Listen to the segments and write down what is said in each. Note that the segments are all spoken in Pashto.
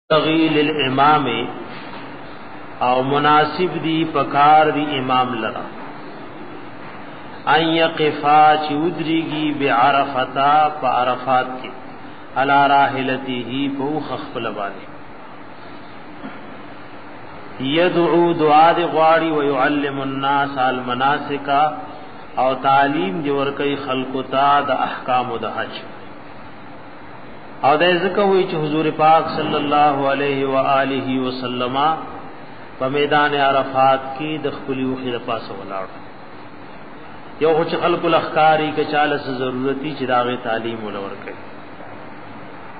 تغیل الامام او مناسب دی پکار دی امام لرا ان یقفا چودریگی بعرفتا پا عرفات کی علا راحلتی ہی پوخ خفلبانی یدعو دعا دی غواری ویعلم الناس المناسکا او تعلیم دی ورکی خلقتا دا احکام دا حج او دا ذکر ہوئی چھ حضور پاک صلی اللہ علیہ وآلہ وسلم پا میدان عرفات کی دخپلی وخی دا پاس ولاڑ یو خوچ خلق الاخکاری کے چالس ضرورتی چھ داغی تعلیم ولور کئی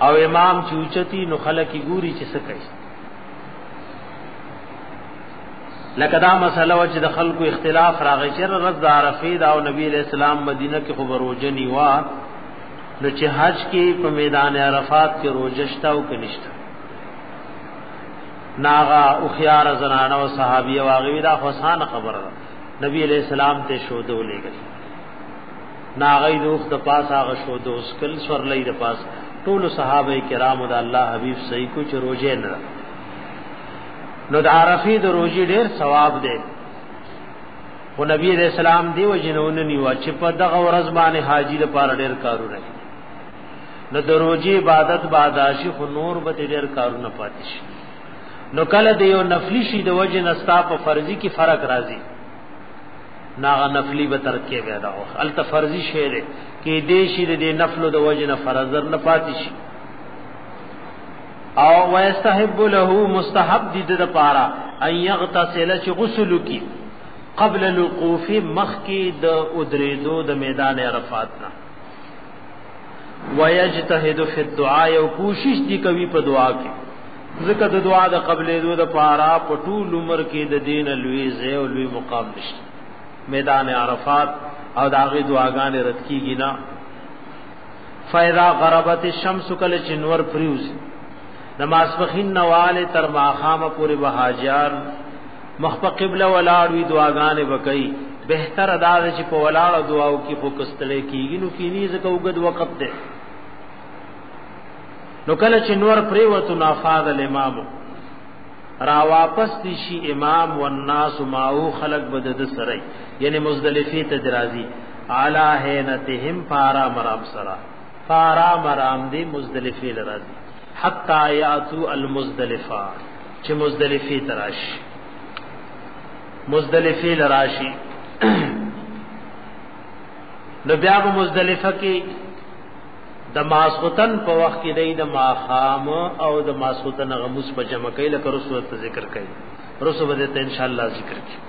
او امام چوچتی نو خلقی گوری چھ سکئی لکدا مسئلہ وچ د خلق اختلاف راغی چر رد عرفی دا او نبی علیہ السلام مدینہ کی خبر روجنی وا نو چې حج کې په میدان عرفات کې روزشتا او کنيشتا ناغا او خيار زنانه او صحابيه واغوي دا حسان خبره نبی علیہ السلام ته شودو لګل ناغي دوخ د پاس هغه شودو اسکل سورلې د پاس ټول صحابه کرام د الله حبيب صحیح کو چې روزه نه نو د عرفي د روزي ډېر ثواب دی او نبی علیہ السلام دی وجنون نیوا چې په دغه ورځ باندې حاجی لپاره ډېر کارونه نو د روزي عبادت باداشي خو نور به ډېر کارونه پاتې شي نو کله د یو نفلی شي د وجه نستا په فرضي کې فرق راځي ناغه نفلی به ترکه ودا او الته فرضي شی دی کې دې شي د نفلو د وجه نه فرض نه پاتې شي او ويستحب له مستحب دي د پاره ان يغتسل چې غسل کی قبل الوقوف مخکی د ادریدو د میدان عرفات نا ويجتهد في الدعاء او کوشش دی کوي په دعا کې ذکر د دعا د قبل دو د پارا پټول عمر کې د دین لوی زه او لوی مقام نشته میدان عرفات او داغه دعاګانې رد کیږي نا فاذا غربت الشمس کل چنور پریوز نماز فخین نواله تر ماخام پورې بهاجر مخ قبله ولاړوي دعاګانې وکي بهتر ادا چې په ولاړ دعاو کې فوکستلې کیږي نو کینی زکه وګد وخت ده نو کله چې نور پریوت نافاذ الامام را واپس دي شي امام والناس ماو خلق بدد سره یعنی مزدلفه تدرازی اعلی هنتهم فارا مرام سرا فارا مرام دی مزدلفه لرازی حتا یاتو المزدلفه چې مزدلفه تراش مزدلفه لراشی نو بیا په مزدلفه کې د ماسختن په وخت کې د ماخام او د ماسختن غموس په جمع کې لکه رسول ته ذکر کوي رسول ته ان شاء الله ذکر کوي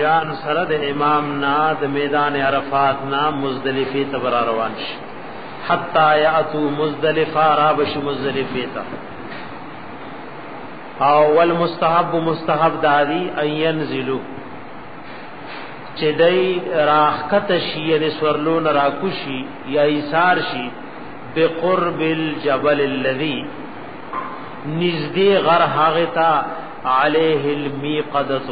یا سره د امام نا د میدان عرفات نا مزدلفه ته روان شي حتا یاتو مزدلفه را بش مزدلفه ته او والمستحب مستحب داری ان ينزلوا چې دای راخت شي یعنی سورلون راکوشي یا ایثار شي بقرب الجبل الذي نزدې غر هغه تا عليه الميقدس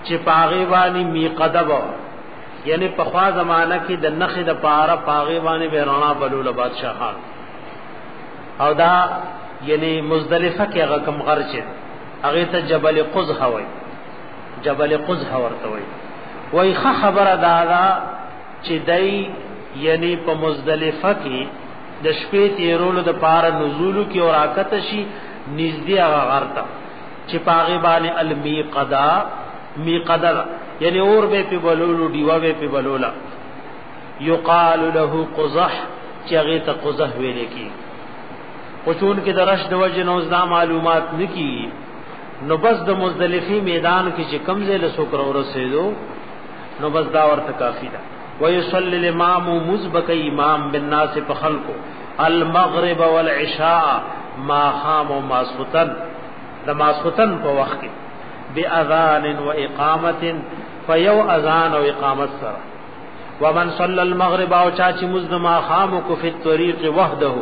چې پاغي باندې میقدب یعنی په خوا زمانہ کې د نخ د پاره پاغي باندې بیرنا بلول بادشاہان او دا یعنی مزدلفه کې هغه کم غر چې هغه ته جبل قزح وای جبل قزح ورته وای وای خبر دادا چې دای یعنی په مزدلفه کې د شپې تیرولو د پاره نزول کې او راکت شي نږدې هغه غر ته چې پاغي باندې المیقدا میقدر یعنی اور به په بلولو دیوا به په بلولا یقال له قزح چې هغه ته قزح ویل کی او چون کې درش د وجه نوزدا معلومات نکی نو بس د مزدلفی میدان کې چې کمزې له سوکر ورسېدو نو بس دا ورته کافی ده ويصلي الامام مزبک امام بالناس فخلقو المغرب والعشاء ما خام وماسختن د ماسختن په وخت کې باذان واقامه فيو اذان او اقامت سره ومن صلى المغرب او چا چې مزدما خام کو فی الطريق وحده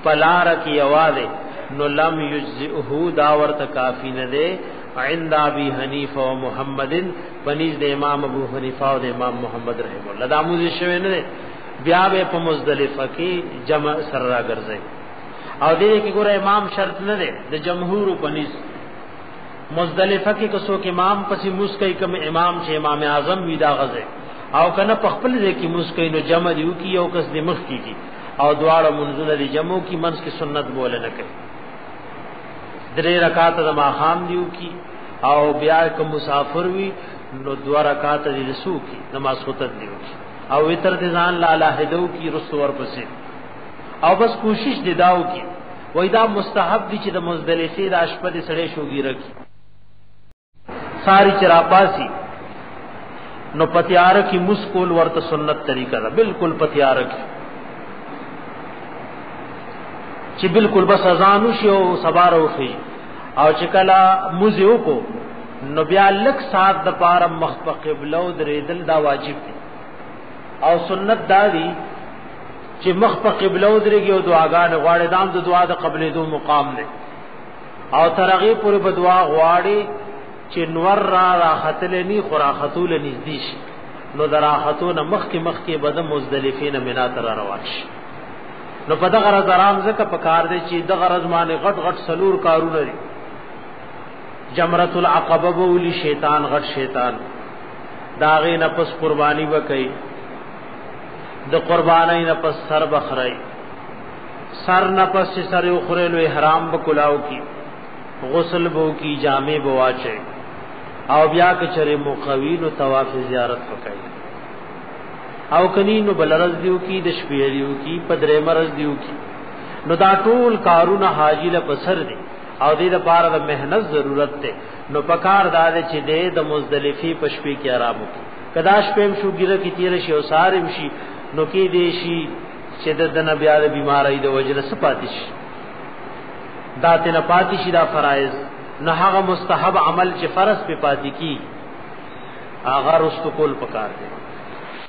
فلارک یواده نو لم یجزئه داور تکافی نه ده عند ابي حنیفه و محمد پنځ د امام ابو حنیفه او د امام محمد رحم الله دا موږ شوی نه بیا به په مزدلفه کې جمع سره راګرځي او دې کې ګوره امام شرط نه دی د جمهور په نس مزدلفه کې کسو کې امام پسې مسکای کوم امام چې امام اعظم وی دا غزه او کنه په خپل ځای کې مسکای نو جمع دیو کی یو کس د مخ کی او دواړه منزله دی جمع کی منځ کې سنت بوله نه کوي درې رکعات د ماخام دیو کی او بیا کوم مسافر وی نو 2 رکعات دی رسو کی نماز خطت دیو کی او وتر د ځان لا لاهدو کی رسو ور پسې او بس کوشش دی داو کی وای دا مستحب دي چې د مزدلفه د اشپد سړې شوګی رکھی ساری چراپاسی نو پتیار کی مسکول ورته سنت طریقہ دا بالکل پتیار کی چې بالکل بس اذان شو سبارو شي او چې کلا مزیو کو نو بیا لک سات د پاره مخ په قبله او درېدل دا واجب دي او سنت دا دي چې مخ په قبله او درېږي او دعاګان غواړي دام د دعا د قبلې دو مقام دی او ترغی پورې په دعا غواړي چې نور را خطلنی خورا خطول نږدې شي نو درا خطون مخ کې بد مزدلفین منا تر روان شي نو په دغه غرض آرام زکه پکار دی چې دغه غرض باندې غټ سلور کارونه لري جمرۃ العقبه بولی شیطان غټ شیطان داغه نفس قربانی وکي د قربانی نفس سر بخړی سر نفس سر اخره لو احرام بکلاو کی غسل بو کی جامع بواچه او بیا که چره مقوین او طواف زیارت وکړي او کني نو بلرز دیو کی د شپې دیو کی پدری مرز دیو کی نو دا ټول کارونه حاجی له پسر دي او دې لپاره د مهنت ضرورت ده نو پکار دار چې دې د مزدلفي پشپې کې آرام وکړي کداش پم شو ګیره کی تیر شي او سارم شي نو کې دې شي چې د نبی علي بیماری د وجره سپاتش داتې نه پاتې شي دا فرایض نه هغه مستحب عمل چې فرض په پاتې کی هغه رستو کول پکار دي